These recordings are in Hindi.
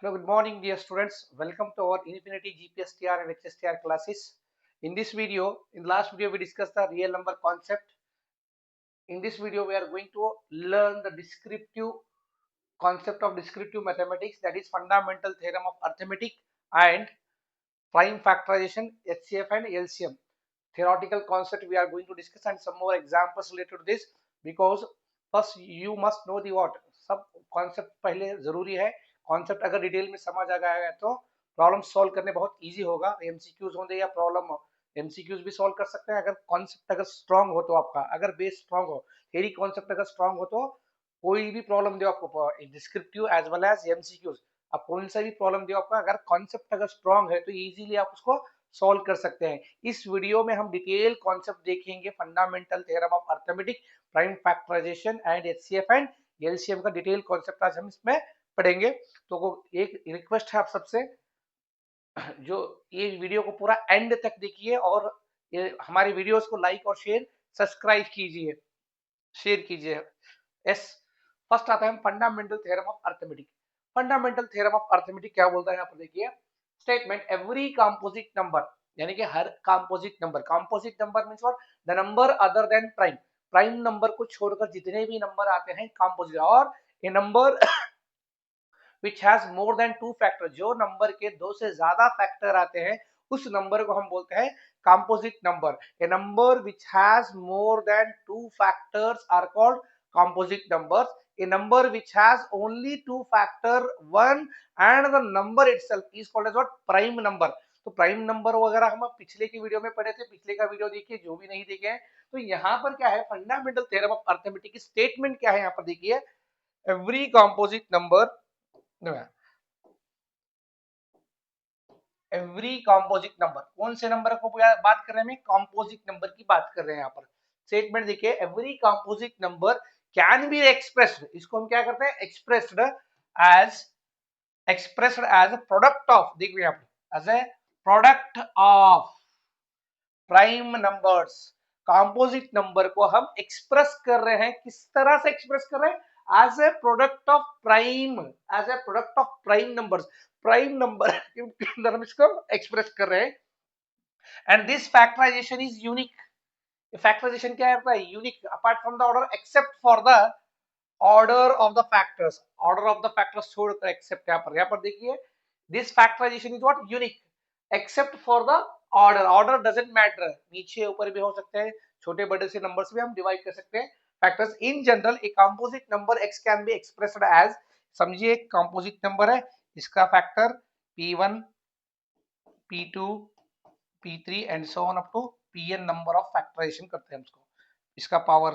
Hello, good morning, dear students. Welcome to our Infinity GPSTR and HSTR classes. In this video, in last video, we discussed the real number concept. In this video, we are going to learn the descriptive concept of descriptive mathematics, that is fundamental theorem of arithmetic and prime factorization, HCF and LCM. Theoretical concept we are going to discuss and some more examples related to this, because first you must know the what सब concept पहले जरूरी है. Concept अगर डिटेल में समझ आ गया तो प्रॉब्लम सॉल्व करने बहुत इजी होगा. एमसीक्यूज होंगे या प्रॉब्लम एमसीक्यूज भी सॉल्व कर सकते हैं अगर कॉन्सेप्ट अगर स्ट्रांग हो तो आपका, अगर बेस स्ट्रांग हो, थ्योरी कॉन्सेप्ट अगर स्ट्रांग हो तो कोई भी प्रॉब्लम दो आपको descriptive as well as MCQs, आप कौन सा भी प्रॉब्लम दो आपका, अगर कॉन्सेप्ट अगर स्ट्रांग है तो इजीली आप उसको सॉल्व कर सकते हैं. इस वीडियो में हम डिटेल कॉन्सेप्ट देखेंगे, fundamental theorem of arithmetic, prime factorisation and HCF and LCM का डिटेल कॉन्सेप्ट आज हम इसमें पढ़ेंगे. तो एक रिक्वेस्ट है आप सबसे, जो ये वीडियो को पूरा एंड तक देखिए और ये हमारे वीडियोस को लाइक और सब्सक्राइब कीजिए, शेयर कीजिए. यस, फर्स्ट आता है fundamental theorem of arithmetic. Fundamental theorem of arithmetic क्या बोलता है यहाँ पर देखिए. स्टेटमेंट एवरी कंपोजिट नंबर, यानी कि हर composite number means what, the number other than prime. Prime number को छोड़कर जितने भी नंबर आते हैं कंपोजिट, और a number which has more than two factor, जो नंबर के दो से ज्यादा फैक्टर आते हैं उस नंबर को हम बोलते हैं composite number. A number which has more than two factors are called composite numbers. A number which has only two factor, one and the number itself is called as what, prime number. तो प्राइम नंबर वगैरह हम पिछले की वीडियो में पढ़े थे, पिछले का वीडियो देखिए जो भी नहीं देखे हैं. तो यहाँ पर क्या है फंडामेंटल थ्योरम ऑफ अरिथमेटिक की स्टेटमेंट क्या है यहाँ पर देखिए. Every composite number, every composite number, कौन से नंबर को बात कर रहे हैं, कंपोजिट नंबर की बात कर रहे हैं यहाँ पर. स्टेटमेंट देखिए, every composite number can be expressed, इसको हम क्या करते हैं एज प्रोडक्ट ऑफ, देखिए यहाँ पर as a product of prime numbers. Composite number को हम एक्सप्रेस कर रहे हैं, किस तरह से एक्सप्रेस कर रहे हैं, as a product of prime, as a product of prime numbers. Prime number के अंदर हम इसको एक्सप्रेस कर रहे हैं. And this factorisation is unique. Factorisation क्या है, unique apart from the order, except for the order of the factors. Order of the factors छोड़कर एक्सेप्ट, यहाँ पर देखिए, this factorisation is what, unique except for the order. Order doesn't matter, नीचे ऊपर भी हो सकते हैं, छोटे बड़े से नंबर से भी हम डिवाइड कर सकते हैं factors. In general a composite number x can be expressed as, समझिए एक कंपोजिट नंबर है, इसका factor p1 p2 p3 and so on up to pn number of factorisation करते हैं उसको. इसका पावर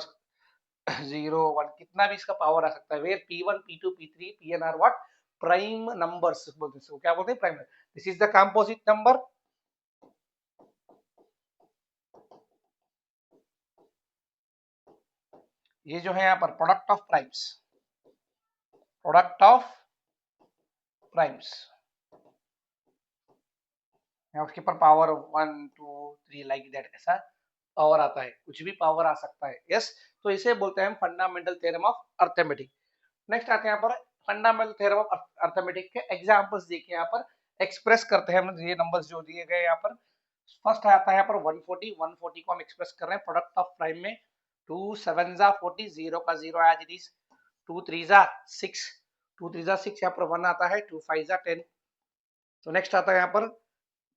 0 1 कितना भी इसका पावर आ सकता है. Where p1 p2 p3 pn are what, prime numbers बोलते हैं. क्या बोलते हैं, prime. This is the composite number. ये जो है यहाँ पर product of primes, product of primes, उसके ऊपर पावर 1 2 3 लाइक दैट, ऐसा पावर आता है, कुछ भी पावर आ सकता है. यस, तो इसे बोलते हैं fundamental theorem of arithmetic. Next आते हैं यहाँ पर फंडामेंटल थ्योरम ऑफ अरिथमेटिक के एग्जांपल्स देखिए. यहाँ पर एक्सप्रेस करते हैं हम ये नंबर्स जो दिए गए यहाँ पर. फर्स्ट आता है यहाँ पर 140 को हम एक्सप्रेस कर रहे हैं प्रोडक्ट ऑफ प्राइम में. 2 7 जा 40, 0 का 0 एज इट इज. 2 3 जा 6, 2 3 जा 6, यहाँ पर 1 आता है. 2 5 जा 10. तो नेक्स्ट आता है यहाँ पर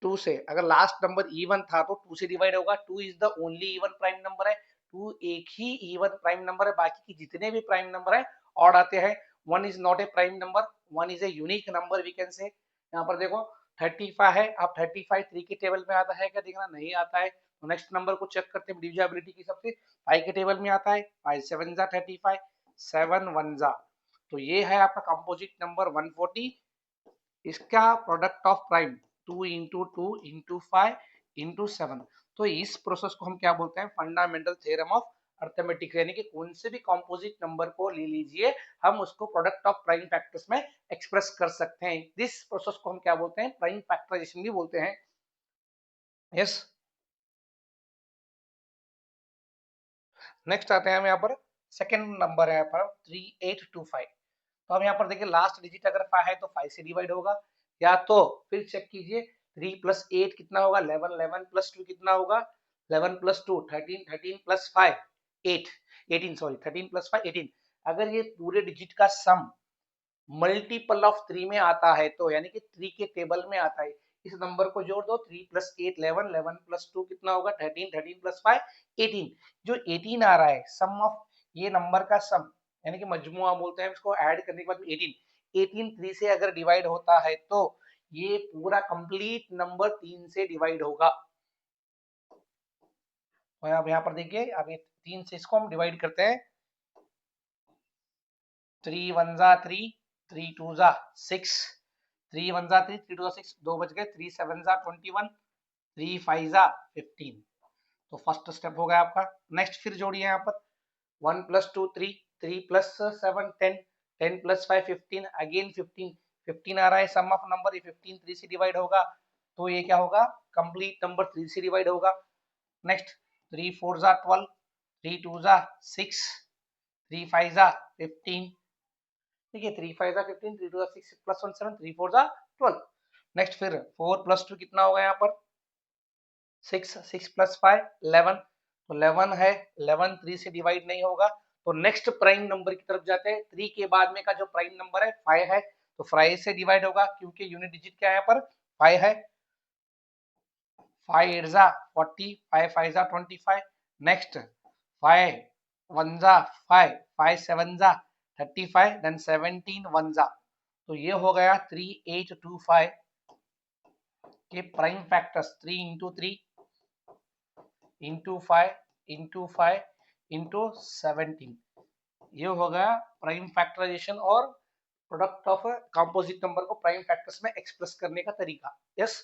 2 से, अगर लास्ट नंबर इवन था तो 2 से डिवाइड होगा. 2 is the only even prime number है. 2 एक ही इवन प्राइम नंबर है, बाकी की जितने भी प्राइम नंबर है ऑड आते हैं. 1 is not a prime number, 1 is a unique number we can say. यहाँ पर देखो 35 है, अब 35 3 के टेबल में आता है क्या, देखना नहीं आता है. तो नेक्स्ट नंबर को चेक करते हैं डिविजिबिलिटी की सबसे. 5 के टेबल में आता है, 5 7 जा 35, 7 1 जा. तो ये है आपका कंपोजिट नंबर 140. इसका product of prime 2 into 2 into 5 into 7. तो इस प्रोसेस को हम क्या बोलते हैं, फंडामेंटल थ्योरम ऑफ अरिथमेटिक. यानी कि कौन से भी कंपोजिट नंबर को ले लीजिए, हम उसको प्रोडक्ट ऑफ प्राइम फैक्टर्स में एक्सप्रेस कर सकते हैं. दिस प्रोसेस को हम क्या बोलते हैं, प्राइम फैक्टराइजेशन भी बोलते हैं. यस, नेक्स्ट आते हैं हम यहाँ पर सेकेंड नंबर है यहाँ पर 3825. तो हम यहाँ पर देखिए लास्ट डिजिट अगर 5 है तो 5 से डिवाइड होगा, या तो फिर चेक कीजिए 3 प्लस 8 कितना होगा 11, 11 प्लस 2 कितना होगा 11 प्लस 2 13, 13 प्लस 5 8, 18 सॉरी 13 प्लस 5 18। अगर ये पूरे डिजिट का सम मल्टीपल ऑफ 3 में आता है तो यानी कि 3 के टेबल में आता है, इस नंबर को जोड़ दो 3 प्लस 8 11, 11 प्लस 2 कितना होगा 13, 13 प्लस 5 18। जो 18 आ रहा है सम ऑफ ये नंबर का सम यानी कि मजमुआ बोलते हैं इसको, ऐड करने के बाद 18 3 से अगर डिवाइड होता है तो ये पूरा कंप्लीट नंबर 3 से डिवाइड होगा। तो अब यहाँ पर देखिए अब ये 3 से इसको हम डिवाइड करते हैं, 3 1 जा 3, 3 2 जा 6, 3 1 जा 3, 3 2 जा 6, 2 बच गए, 3 7 जा 21, 3 5 जा 15। तो फर्स्ट स्टेप हो गया आपका। नेक्स्ट फिर जोड़िए यहाँ पर 1 प्लस 2 3, 3 प्लस 7 10, 10 प्लस 5 15, अगेन 15, 15 आ रहा है सम ऑफ नंबर, ये 15 3 से डिवाइड होगा तो ये क्या होगा कंप्लीट नंबर 3 से डिवाइड होगा। नेक्स्ट 3 4 जा 12, 3 2 जा 6, 3 5 जा 15, ठीक है 3 5 जा 15, 3 2 जा 6, प्लस 1 7, 3 4 जा 12। नेक्स्ट फिर 4 प्लस 2 कितना होगा यहाँ पर 6, 6 प्लस 5 11, तो 11 है 11 3 से डिवाइड नहीं होगा तो नेक्स्ट प्राइम नंबर की तरफ जाते हैं। 3 के बाद में का जो प्राइम नंबर है 5 है तो 5 से डिवाइड होगा क्योंकि यूनिट डिजिट क्या है यहाँ पर 5 है। 5 8 जा 40, 5 5 जा 25। नेक्स्ट 5 1 जा 5, 5 7 जा 35, देन 17 1 जा, तो ये हो गया 3825 के prime factors 3 into 3 into 5 into 5 into 17, ये हो गया प्राइम फैक्टराइजेशन और प्रोडक्ट ऑफ कंपोजिट नंबर को प्राइम फैक्टर्स में एक्सप्रेस करने का तरीका। यस,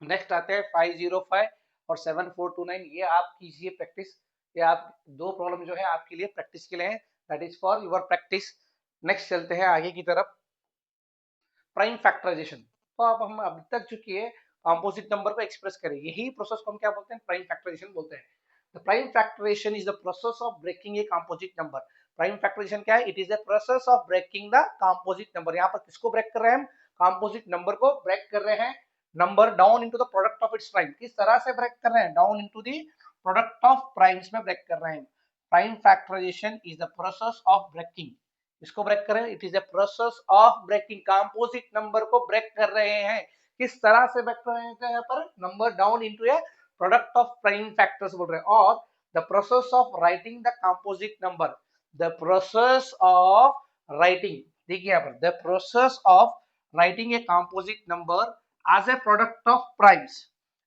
नेक्स्ट आते हैं 505 और 7429, ये आप कीजिए प्रैक्टिस, ये आप दो प्रॉब्लम जो है आपके लिए प्रैक्टिस के लिए हैं, that is for your practice. Next चलते हैं आगे की तरफ, प्राइम फैक्टराइजेशन। तो अब हम अभी तक जो किए कंपोजिट नंबर को एक्सप्रेस करें, यही प्रोसेस को हम क्या बोलते हैं प्राइम फैक्टराइजेशन बोलते हैं। The prime factorisation is the process of breaking a composite number. Prime factorisation क्या है, it is the process of breaking the composite number. यहाँ पर किसको ब्रेक कर रहे हैं हम, कंपोजिट नंबर को ब्रेक कर रहे हैं, number down into the product of its prime. किस तरह से ब्रेक कर रहे हैं, down into the product of primes में ब्रेक कर रहे हैं। Prime factorisation is the process of breaking, इसको ब्रेक करें, it is a process of breaking, composite number को ब्रेक कर रहे हैं। किस तरह से ब्रेक कर रहे हैं, यहाँ पर number down into A product of prime factors बोल रहे हैं। और the process of writing the composite number, the process of writing, देखिए यहाँ पर the process of writing a composite number as a product of primes,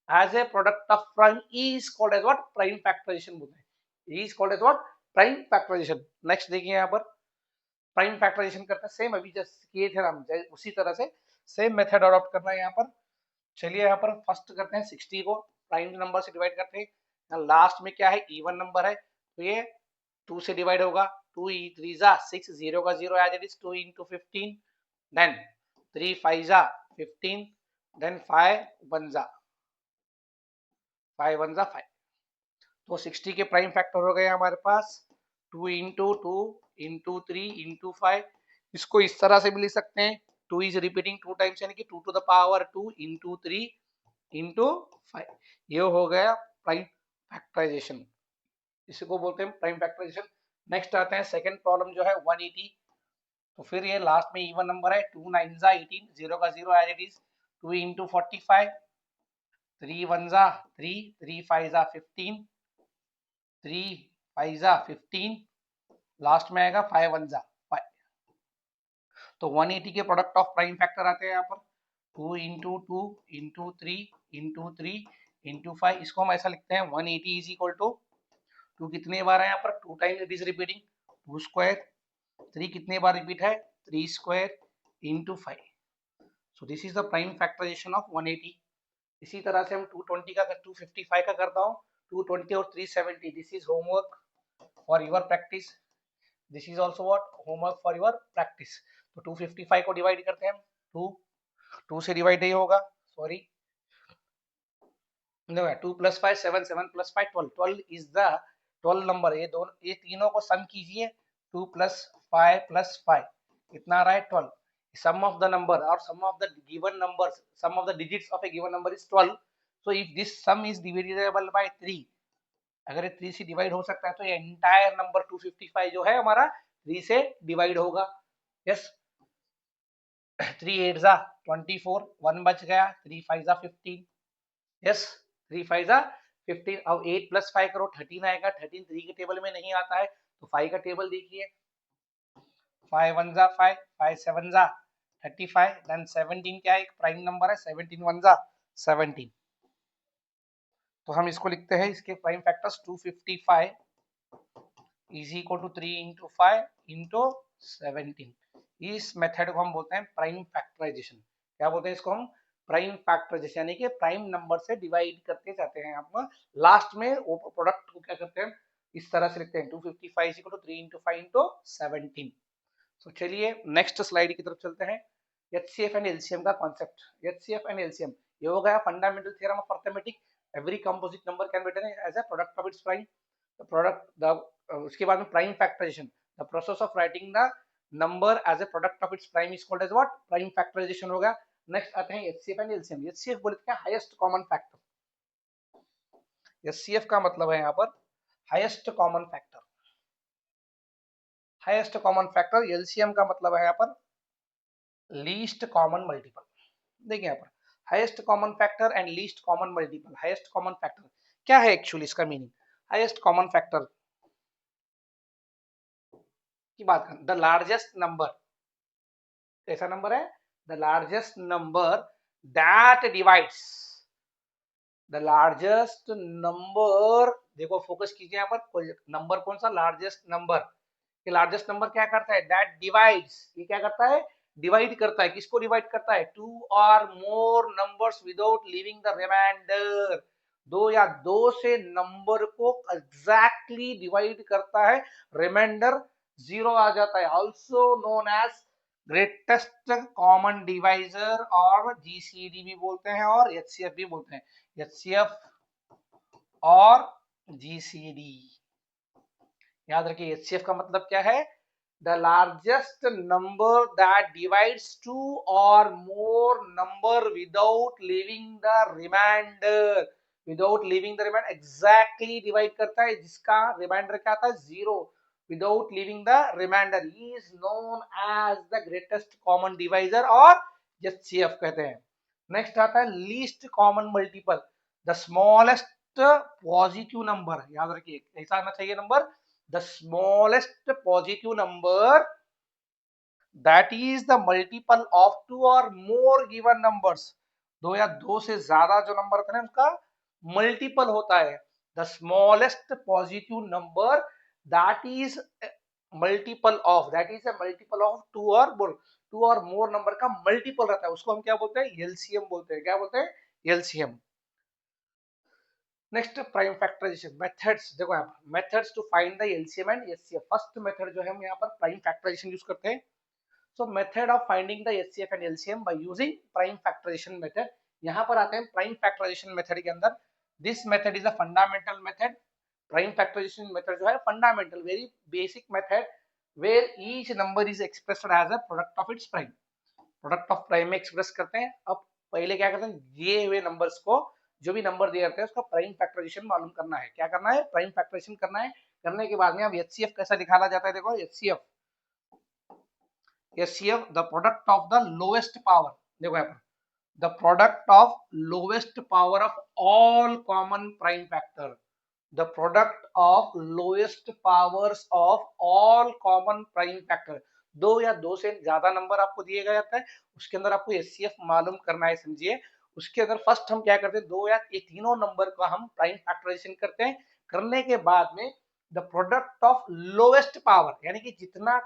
as a product of prime is called as what, prime factorization बोलते हैं, is called as what, prime factorization। Next देखिए यहाँ पर प्राइम फैक्टराइजेशन करते हैं, सेम अभी जैसे किए थे हम उसी तरह से सेम मेथड अडॉप्ट करना है यहाँ पर। चलिए यहाँ पर फर्स्ट करते हैं 60 को प्राइम नंबर से डिवाइड करते हैं, लास्ट में क्या है इवन नंबर है तो ये 2 से डिवाइड होगा, 2 3 जा 6, 0 का 0 as it is, 2 into 15, then 3 5 जा 15, देन 5 1 जा 5। तो 60 के प्राइम फैक्टर हो गए हमारे पास 2 into 2 into 3 into 5। इसको इस तरह से भी लिख सकते हैं, 2 इज रिपीटिंग 2 टाइम्स यानी कि 2 to the power 2 into 3 into 5, ये हो गया प्राइम फैक्टराइजेशन, इसको बोलते हैं प्राइम फैक्टराइजेशन। नेक्स्ट आते हैं सेकंड प्रॉब्लम जो है 180, तो फिर ये लास्ट में इवन नंबर है, 2 9 जा 18, 0 का 0 एज इट इज, 2 into 45, 3 1 जा 3, 3 5 जा 15, 3 5 जा 15, लास्ट में आएगा 5 1 जा 5। तो 180 के प्रोडक्ट ऑफ प्राइम फैक्टर आते हैं यहाँ पर 2 into 2 into 3 into 3 into 5, इसको हम ऐसा लिखते हैं 180 इज इक्वल टू 2 कितने बार है यहाँ पर 2 time it is repeating 2 square, 3 कितने बार रिपीट है 3 square into 5। So this is the prime factorisation of 180। इसी तरह से हम 220 का 255 का करता हूँ, 220 और 370, this is homework for your practice, this is also what homework for your practice. तो 255 को डिवाइड करते हैं, 2 से डिवाइड नहीं होगा, sorry 2 plus 5 7, 7 plus 5 12, 12 is the 12 number. ये तीनों को सम कीजिए, 2 प्लस 5 प्लस 5 कितना आ रहा है 12. Sum of the number or sum of the given numbers, sum of the digits of a given number is 12. So if this sum is divisible by 3, अगर ये 3 से डिवाइड हो सकता है तो ये एंटायर नंबर 255 जो है हमारा 3 से डिवाइड होगा. यस, 3 8 जा 24, 1 बच गया, 3 5 जा 15. यस, 3 5 जा 15. अब 8 प्लस 5 करो 13 आएगा. 13 3 के टेबल में नहीं आता है तो 5 का टेबल देखिए. 5 1 जा 5, 5 7 जा 35, देन 17 क्या है, एक प्राइम नंबर है. 17 1 जा 17. तो हम इसको लिखते हैं, इसके prime factors 255 is equal to 3 into 5 into 17. इस मेथड को हम बोलते हैं प्राइम फैक्टराइजेशन. क्या बोलते हैं इसको हम? प्राइम फैक्टराइजेशन, यानी कि प्राइम नंबर से डिवाइड करते जाते हैं. आप लास्ट में वो प्रोडक्ट को क्या करते हैं, इस तरह से लिखते हैं 255 is equal to 3 into 5 into 17. तो चलिए नेक्स्ट स्लाइड की तरफ चलते हैं. एचसीएफ एंड एलसीएम का कॉन्सेप्ट. एचसीएफ एंड एलसीएम ये हो गया fundamental theorem of arithmetic. Every composite number can be written as a product of its prime. The product the उसके बाद में prime factorisation. The process of writing the number as a product of its prime is called as what? Prime factorisation होगा. नेक्स्ट आते हैं एचसीएफ एंड एलसीएम. एचसीएफ बोलते हैं हाईएस्ट कॉमन फैक्टर. एचसीएफ का मतलब है यहाँ पर highest common factor. Highest common factor. LCM का मतलब है यहाँ पर लीस्ट कॉमन मल्टीपल. देखिए यहाँ पर highest common factor and least common multiple. Highest common factor क्या है एक्चुअली, इसका मीनिंग? हाईएस्ट कॉमन फैक्टर की बात करें, द लार्जेस्ट नंबर. कैसा नंबर है? The largest number that divides. The largest number, देखो फोकस कीजिए यहाँ पर, नंबर कौन सा? Largest number. कि लार्जेस्ट नंबर क्या करता है? That divides. ये क्या करता है? डिवाइड करता है. किसको डिवाइड करता है? टू और more numbers without leaving the remainder. दो या दो से नंबर को एग्जैक्टली डिवाइड करता है, रिमाइंडर जीरो आ जाता है. Also known as greatest common divisor और जीसीडी भी बोलते हैं और एचसीएफ भी बोलते हैं. एचसीएफ और जीसीडी याद रखिए. एचसीएफ का मतलब क्या है? The largest number that divides two और more number without leaving the remainder. Without leaving the remainder exactly divide करता है, जिसका रिमाइंडर क्या आता है? Zero. Without leaving the remainder is known as the greatest common divisor और एचसीएफ कहते हैं. नेक्स्ट आता है least common multiple. The smallest positive number. याद रखिए कैसा आना चाहिए number? The smallest positive number that is the multiple of two or more given numbers. दो या दो से ज्यादा जो नंबर होता है उसका मल्टीपल होता है. The smallest positive number that is multiple of, that is a multiple of two or more number का मल्टीपल रहता है, उसको हम क्या बोलते हैं? एलसीएम बोलते हैं. क्या बोलते हैं? LCM. Next prime factorisation methods. देखो यहाँ पर methods to find the LCM and HCF. First method जो है हम यहाँ पर प्राइम फैक्टराइजेशन यूज करते हैं. So method of finding the HCF and LCM by using prime factorisation method. यहाँ पर आते हैं प्राइम फैक्टराइजेशन मेथड के अंदर. This method is a fundamental method. Prime factorisation method जो है fundamental, very basic method where each number is expressed as a product of its prime. Product of prime में एक्सप्रेस करते हैं. अब पहले क्या करते हैं, दिए हुए नंबर्स को, जो भी नंबर दिए जाते हैं उसका प्राइम फैक्टराइजेशन मालूम करना है. क्या करना है? प्राइम फैक्टराइजेशन करना है. करने के बाद में अब एचसीएफ कैसा निकाला जाता है? देखो HCF. HCF the product of the lowest power. देखो यहाँ पर the product of lowest power of all common prime factor. The product of lowest powers of all common prime factor. दो या दो से ज्यादा नंबर आपको दिए गए जाता है, उसके अंदर आपको एचसीएफ मालूम करना है. समझिए उसके अंदर फर्स्ट हम क्या करते हैं, दो या ये तीनों नंबर का हम प्राइम फैक्टराइजेशन करते हैं. करने के बाद में the product of lowest power, यानी कि जितना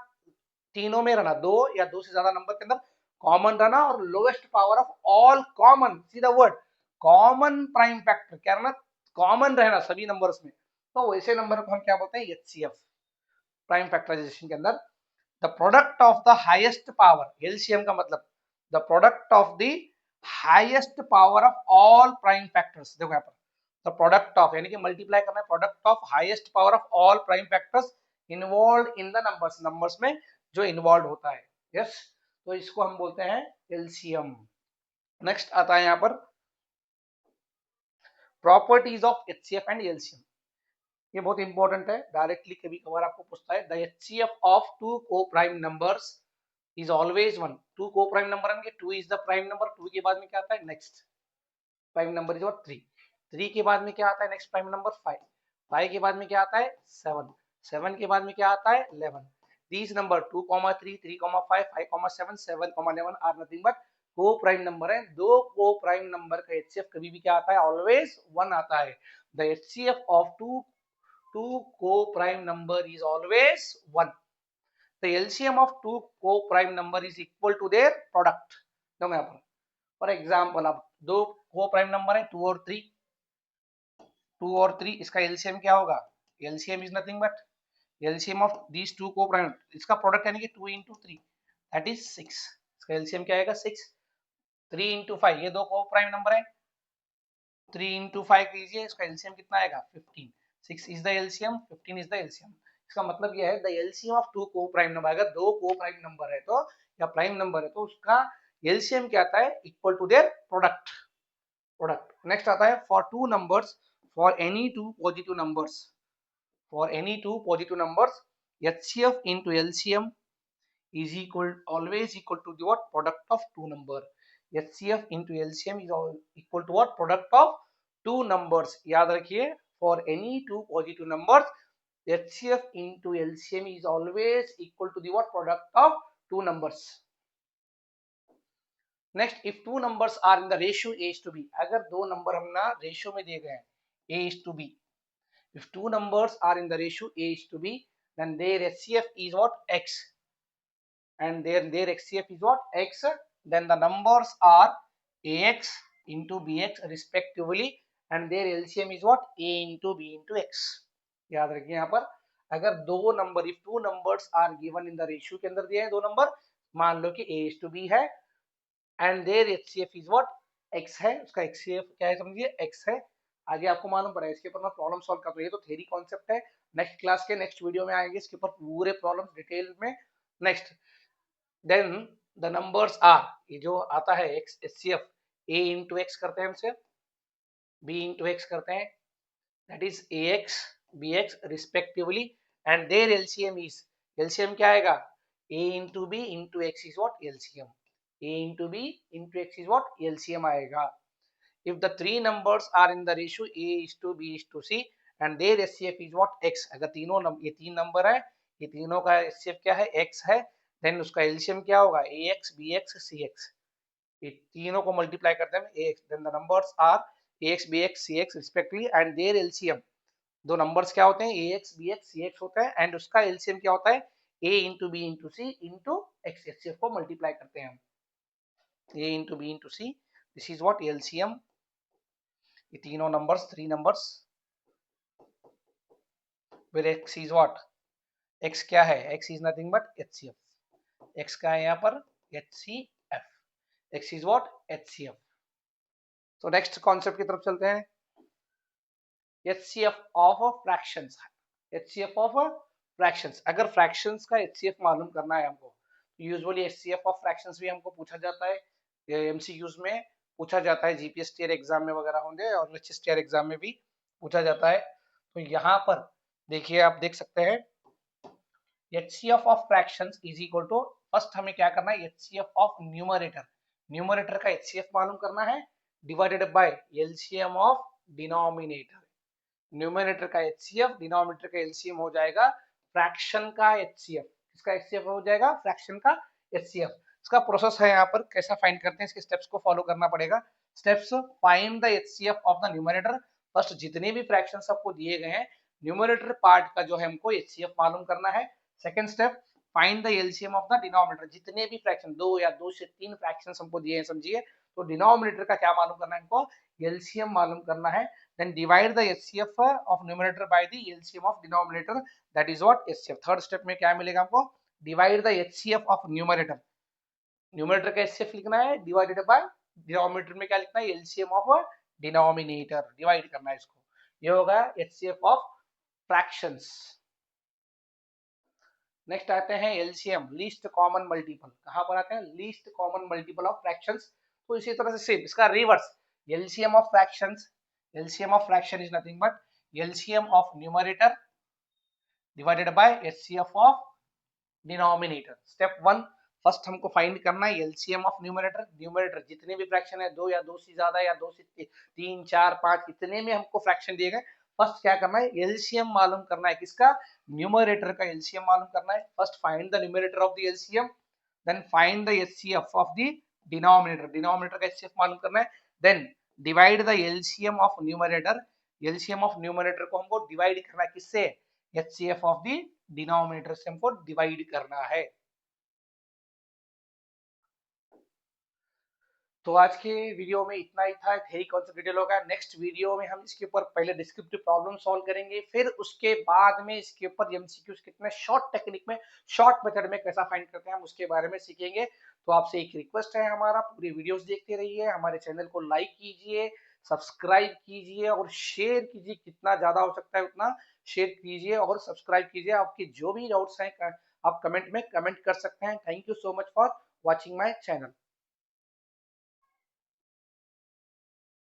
तीनों में रहना, दो या दो से ज्यादा नंबर के अंदर कॉमन रहना, और lowest power of all common, see the word common prime factor, क्या रहना? कॉमन रहना सभी नंबर्स में. तो वैसे नंबर को हम क्या बोलते हैं? एचसीएफ. प्राइम फैक्टराइजेशन के अंदर the product of the highest power. LCM का मतलब the product of the highest power of all prime factors. देखो यहाँ पर द प्रोडक्ट ऑफ, यानी कि मल्टीप्लाई करना है, product of highest power of all prime factors involve in the numbers. Numbers में जो इन्वॉल्व होता है यस, तो इसको हम बोलते हैं एलसीएम। नेक्स्ट आता है यहाँ पर properties of HCF and LCM. ये बहुत इंपॉर्टेंट है, डायरेक्टली कभी कभार आपको पूछता है। The HCF of two coprime numbers is always one. Two coprime number आएंगे, two is the prime number, टू के बाद में क्या आता है next prime number is what three, three के बाद में क्या आता है next prime number five, five के बाद में क्या आता है सेवन, सेवन के बाद में क्या आता है 11। These number 2, 3, 3, 5, 5, 7, 7, 11 are nothing but coprime number है। दो को प्राइम नंबर का एचसीएफ कभी भी क्या आता है ऑलवेज वन आता है। The HCF of two co-prime number is always 1. The LCM of two co-prime number is equal to their product. देखो यहाँ पर फॉर एग्जाम्पल अब दो co-prime नंबर है 2 और 3, इसका LCM क्या होगा? LCM is nothing but LCM of these two co-prime, इसका प्रोडक्ट यानी कि 2 into 3 that is 6, इसका LCM क्या आएगा 6। 3 into 5, ये दो co-prime नंबर है, 3 into 5 कीजिए, इसका LCM कितना आएगा 15। 6 is the LCM, 15 is the LCM। इसका मतलब यह है the LCM of two coprime number, अगर दो को प्राइम नंबर है तो या प्राइम नंबर है तो उसका LCM क्या आता है equal to their product. Next आता है for two numbers, for any two positive numbers, for any two positive numbers HCF into LCM is always equal to the what product of two number। HCF into LCM is equal to what product of two numbers। याद रखिए for any two positive numbers HCF into LCM is always equal to the what product of two numbers। next if two numbers are in the ratio A is to B, अगर दो नंबर हम ना रेशियो में दिए गए हैं A is to B, if two numbers are in the ratio A is to B then their HCF is what X, and their HCF is what X, then the numbers are AX into BX respectively and their LCM is what A into B into X। याद रखिए यहाँ पर अगर दो number if two numbers are given in the ratio के अंदर दिया है दो नंबर, मान लो कि A is to B है and their HCF is what X है, उसका HCF क्या है समझिए X है। आगे आपको मालूम पड़ा है, इसके ऊपर मैं प्रॉब्लम सॉल्व कर रहा हूँ, ये तो थ्योरी कॉन्सेप्ट है, नेक्स्ट क्लास के नेक्स्ट वीडियो में आएंगे इसके ऊपर पूरे प्रॉब्लम डिटेल में। Next then the numbers are, ये जो आता है x HCF A into x करते हैं हमसे, B इंटू एक्स करते हैं, that is AX BX respectively and their LCM is, LCM क्या आएगा A into B into x is what LCM, A into B into x is what LCM आएगा। if the three numbers are in the ratio A is to B is to C and their HCF is what X, अगर तीनों ये तीन नंबर है, ये तीनों का HCF क्या है X है, देन उसका LCM क्या होगा AX BX CX, ये तीनों को मल्टीप्लाई करते हैं AX, then the numbers are AX BX CX respectively and their LCM, दो नंबर्स क्या होते हैं AX BX CX होता है एंड उसका LCM क्या होता है A into B into C into X, HCF को मल्टीप्लाई करते हैं हम A into B into C, this is what LCM। ये तीनों numbers three numbers with x is what, x क्या है x is nothing but HCF, x का है यहाँ पर HCF, x is what HCF। तो नेक्स्ट कॉन्सेप्ट की तरफ चलते हैं, HCF of fractions, HCF of fractions, अगर फ्रैक्शंस का HCF मालूम करना है हमको, यूजुअली HCF ऑफ फ्रैक्शंस भी हमको पूछा जाता है, MCQs में पूछा जाता है, जीपीएस टीआर एग्जाम में वगैरह होंगे और एचएस टीआर एग्जाम में भी पूछा जाता है। तो यहाँ पर देखिए आप देख सकते हैं HCF of fractions is equal to, first हमें क्या करना है HCF ऑफ न्यूमरेटर, न्यूमरेटर का HCF मालूम करना है divided by LCM of denominator, numerator का HCF डिनोमिनेटर का LCM हो जाएगा फ्रैक्शन का HCF, इसका HCF हो जाएगा फ्रैक्शन का HCF। इसका प्रोसेस है यहाँ पर कैसा फाइंड करते हैं, इसके स्टेप्स को फॉलो करना पड़ेगा। Steps find the HCF of the numerator, first जितने भी फ्रैक्शंस आपको दिए गए हैं न्यूमरेटर पार्ट का जो है हमको HCF मालूम करना है। Second step find the LCM of the denominator, जितने भी फ्रैक्शन दो या दो से तीन फ्रैक्शंस हमको दिए हैं समझिए, तो डिनोमिनेटर का क्या मालूम करना है हमको LCM मालूम करना है, then divide the HCF of numerator by the LCM of denominator, that is what HCF। Third step में क्या मिलेगा हमको, divide the HCF of numerator, numerator का HCF लिखना है डिवाइडेड बाय डिनोमिनेटर में क्या लिखना है LCM ऑफ डिनोमिनेटर, डिवाइड करना है इसको, ये होगा HCF ऑफ फ्रैक्शंस। नेक्स्ट आते हैं एलसीएम, लीस्ट कॉमन मल्टीपल। कहां पर आते हैं? Least common multiple of fractions. तो इसी तरह से सेम इसका reverse, LCM of fractions, LCM of fraction is nothing but LCM of numerator divided by HCF of denominator. Step one, first हमको फाइंड करना है एलसीएम ऑफ न्यूमरेटर। न्यूमरेटर जितने भी फ्रैक्शन है, दो या दो से ज्यादा या दो से तीन चार पांच, इतने में हमको फ्रैक्शन दिए गए। फर्स्ट क्या करना है? एलसीएम मालूम करना है। किसका? न्यूमरेटर का एलसीएम मालूम करना है। First find the numerator of the LCM, then find the HCF of the denominator. Denominator का एचसीएफ मालूम करना है, then divide the LCM of numerator. LCM of numerator को हमको डिवाइड करना है किससे? एचसीएफ ऑफ द डिनोमिनेटर से हमको डिवाइड करना है। तो आज के वीडियो में इतना ही था, यही कॉन्सेप्ट डिटेल होगा। नेक्स्ट वीडियो में हम इसके ऊपर पहले डिस्क्रिप्टिव प्रॉब्लम सॉल्व करेंगे, फिर उसके बाद में इसके ऊपर एमसीक्यूज कितने शॉर्ट टेक्निक में, शॉर्ट मेथड में कैसा फाइंड करते हैं हम उसके बारे में सीखेंगे। तो आपसे एक रिक्वेस्ट है हमारा, पूरी वीडियोस देखते रहिए, हमारे चैनल को लाइक कीजिए, सब्सक्राइब कीजिए और शेयर कीजिए, कितना ज्यादा हो सकता है उतना शेयर कीजिए और सब्सक्राइब कीजिए। आपकी जो भी डाउट्स हैं आप कमेंट में कमेंट कर सकते हैं। Thank you so much for watching my channel.